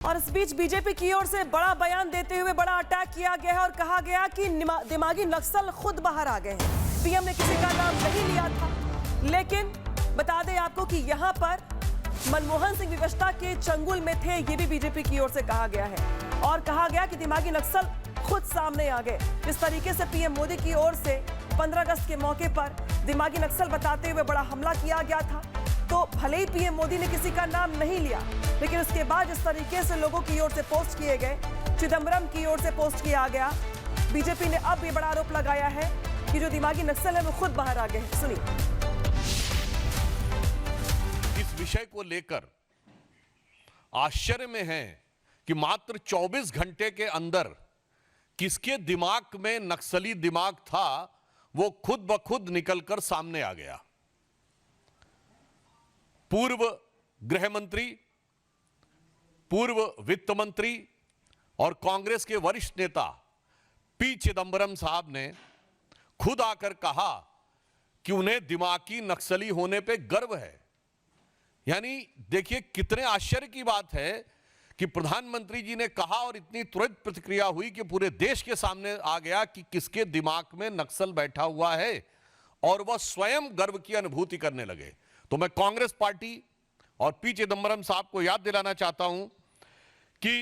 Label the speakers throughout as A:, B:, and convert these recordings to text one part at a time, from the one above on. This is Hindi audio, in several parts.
A: और इस बीच बीजेपी की ओर से बड़ा बयान देते हुए बड़ा अटैक किया गया है और कहा गया कि दिमागी नक्सल खुद बाहर आ गए हैं। पीएम ने किसी का नाम नहीं लिया था, लेकिन बता दें आपको कि यहां पर मनमोहन सिंह विवशता के चंगुल में थे, ये भी बीजेपी की ओर से कहा गया है। और कहा गया कि दिमागी नक्सल खुद सामने आ गए। जिस तरीके से पीएम मोदी की ओर से 15 अगस्त के मौके पर दिमागी नक्सल बताते हुए बड़ा हमला किया गया था, तो भले ही पीएम मोदी ने किसी का नाम नहीं लिया, लेकिन उसके बाद जिस तरीके से लोगों की ओर से पोस्ट किए गए, चिदंबरम की ओर से पोस्ट किया गया, बीजेपी ने अब ये बड़ा आरोप लगाया है कि जो दिमागी नक्सल है वो खुद बाहर आ गए हैं। सुनिए।
B: इस विषय को लेकर आश्चर्य में है कि मात्र 24 घंटे के अंदर किसके दिमाग में नक्सली दिमाग था वो खुद ब खुद निकलकर सामने आ गया। पूर्व गृह मंत्री, पूर्व वित्त मंत्री और कांग्रेस के वरिष्ठ नेता पी चिदंबरम साहब ने खुद आकर कहा कि उन्हें दिमागी नक्सली होने पे गर्व है। यानी देखिए कितने आश्चर्य की बात है कि प्रधानमंत्री जी ने कहा और इतनी तुरंत प्रतिक्रिया हुई कि पूरे देश के सामने आ गया कि किसके दिमाग में नक्सल बैठा हुआ है और वह स्वयं गर्व की अनुभूति करने लगे। तो मैं कांग्रेस पार्टी और पी चिदंबरम साहब को याद दिलाना चाहता हूं कि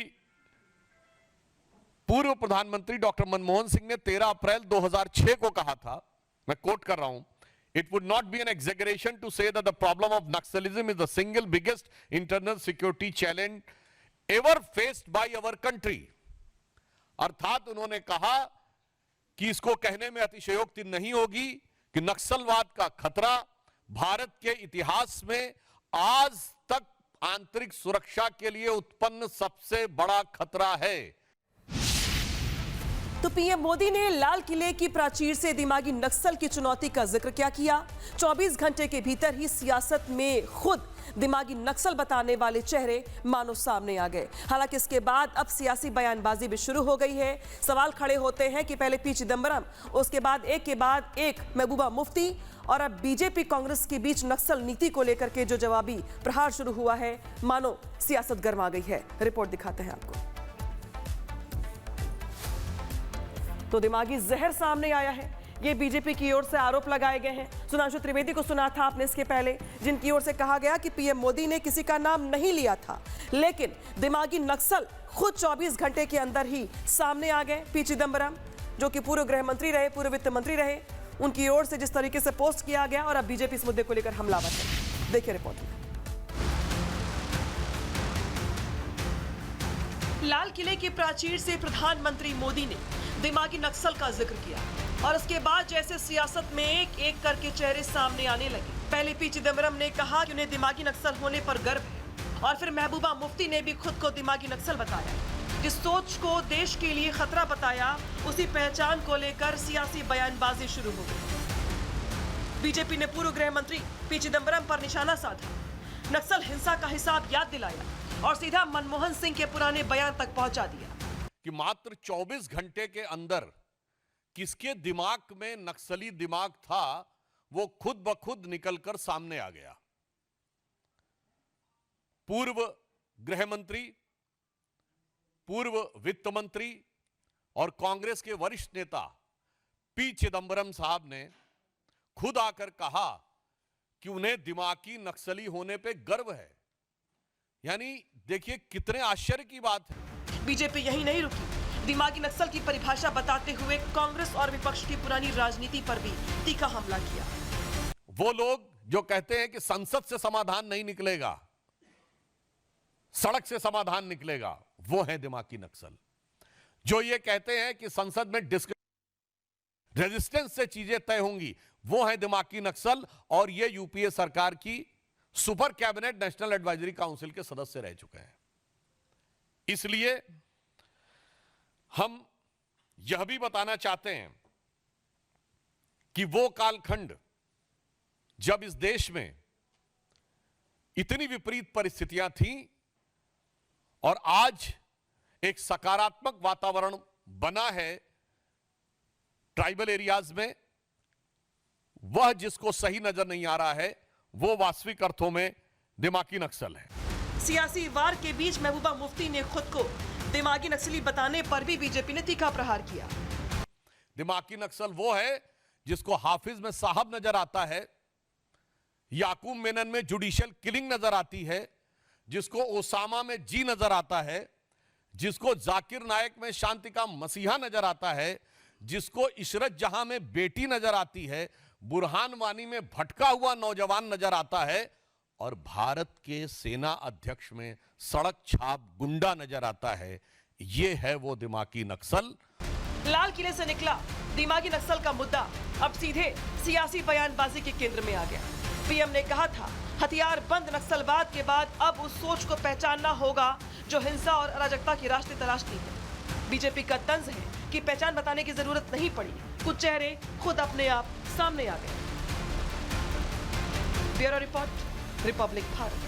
B: पूर्व प्रधानमंत्री डॉक्टर मनमोहन सिंह ने 13 अप्रैल 2006 को कहा था, मैं कोट कर रहा हूं, It would not be an exaggeration to say that the problem of Naxalism is the single biggest internal security challenge ever faced by our country. अर्थात उन्होंने कहा कि इसको कहने में अतिशयोक्ति नहीं होगी कि नक्सलवाद का खतरा भारत के इतिहास में आज तक आंतरिक सुरक्षा के लिए उत्पन्न सबसे बड़ा खतरा है।
A: तो पीएम मोदी ने लाल किले की प्राचीर से दिमागी नक्सल की चुनौती का जिक्र क्या किया? 24 घंटे के भीतर ही सियासत में खुद दिमागी नक्सल बताने वाले चेहरे मानो सामने आ गए। हालांकि इसके बाद अब सियासी बयानबाजी भी शुरू हो गई है। सवाल खड़े होते हैं कि पहले पी चिदंबरम, उसके बाद एक महबूबा मुफ्ती और अब बीजेपी कांग्रेस के बीच नक्सल नीति को लेकर के जो जवाबी प्रहार शुरू हुआ है, मानो सियासत गर्मा गई है। रिपोर्ट दिखाते हैं आपको। तो दिमागी जहर सामने आया है, ये बीजेपी की ओर से आरोप लगाए गए हैं। सुधांशु त्रिवेदी को सुना था आपने इसके पहले, जिनकी ओर से कहा गया कि पीएम मोदी ने किसी का नाम नहीं लिया था, लेकिन दिमागी नक्सल खुद 24 घंटे के अंदर ही सामने आ गए। पी चिदंबरम जो कि पूर्व गृह मंत्री रहे, पूर्व वित्त मंत्री रहे, उनकी ओर से जिस तरीके से पोस्ट किया गया और अब बीजेपी इस मुद्दे को लेकर हमलावर है। देखिए रिपोर्ट में। लाल किले की प्राचीर से प्रधानमंत्री मोदी ने दिमागी नक्सल का जिक्र किया और उसके बाद जैसे सियासत में एक एक करके चेहरे सामने आने लगे। पहले पी चिदंबरम ने कहा कि उन्हें दिमागी नक्सल होने पर गर्व है और फिर महबूबा मुफ्ती ने भी खुद को दिमागी नक्सल बताया। जिस सोच को देश के लिए खतरा बताया, उसी पहचान को लेकर सियासी बयानबाजी शुरू हो गई। बीजेपी ने पूर्व गृह मंत्री पी चिदंबरम पर निशाना साधा, नक्सल हिंसा का हिसाब याद दिलाया और सीधा मनमोहन सिंह के पुराने बयान तक पहुंचा दिया
B: कि मात्र 24 घंटे के अंदर किसके दिमाग में नक्सली दिमाग था वो खुद ब खुद निकलकर सामने आ गया। पूर्व गृह मंत्री, पूर्व वित्त मंत्री और कांग्रेस के वरिष्ठ नेता पी चिदंबरम साहब ने खुद आकर कहा कि उन्हें दिमागी नक्सली होने पे गर्व है। यानी देखिए कितने आश्चर्य की बात है।
A: बीजेपी यही नहीं रुकी, दिमागी नक्सल की परिभाषा बताते हुए कांग्रेस और विपक्ष की पुरानी राजनीति पर भी तीखा हमला किया।
B: वो लोग जो कहते हैं कि संसद से समाधान नहीं निकलेगा, सड़क से समाधान निकलेगा, वो है दिमागी नक्सल। जो ये कहते हैं कि संसद में रेजिस्टेंस से चीजें तय होंगी, वो है दिमागी नक्सल। और ये यूपीए सरकार की super cabinet national advisory council के सदस्य रह चुके हैं। इसलिए हम यह भी बताना चाहते हैं कि वो कालखंड जब इस देश में इतनी विपरीत परिस्थितियां थीं और आज एक सकारात्मक वातावरण बना है ट्राइबल एरियाज में, वह जिसको सही नजर नहीं आ रहा है वो वास्तविक अर्थों में दिमागी नक्सल है।
A: सियासी वार के बीच महबूबा मुफ्ती ने खुद को दिमागी नक्सली बताने पर भी बीजेपी ने तीखा प्रहार किया।
B: दिमागी नक्सल वो है जिसको हाफिज में साहब नजर आता है, याकूब मेनन में जुडिशियल किलिंग नजर आती है, जिसको ओसामा में जी नजर आता है, जिसको जाकिर नायक में शांति का मसीहा नजर आता है, जिसको इशरत जहां में बेटी नजर आती है, बुरहान वानी में भटका हुआ नौजवान नजर आता है और भारत के सेना अध्यक्ष में सड़क छाप गुंडा नजर आता है। यह है वो दिमागी नक्सल।
A: लाल किले से निकला दिमागी नक्सल का मुद्दा अब सीधे सियासी बयानबाजी के केंद्र में आ गया। पीएम ने कहा था हथियार बंद नक्सलवाद के बाद अब उस सोच को पहचानना होगा जो हिंसा और अराजकता की रास्ते तलाशती है। बीजेपी का तंज है कि पहचान बताने की जरूरत नहीं पड़ी, कुछ चेहरे खुद अपने आप सामने आ गए। Bureau report, Republic Bharat.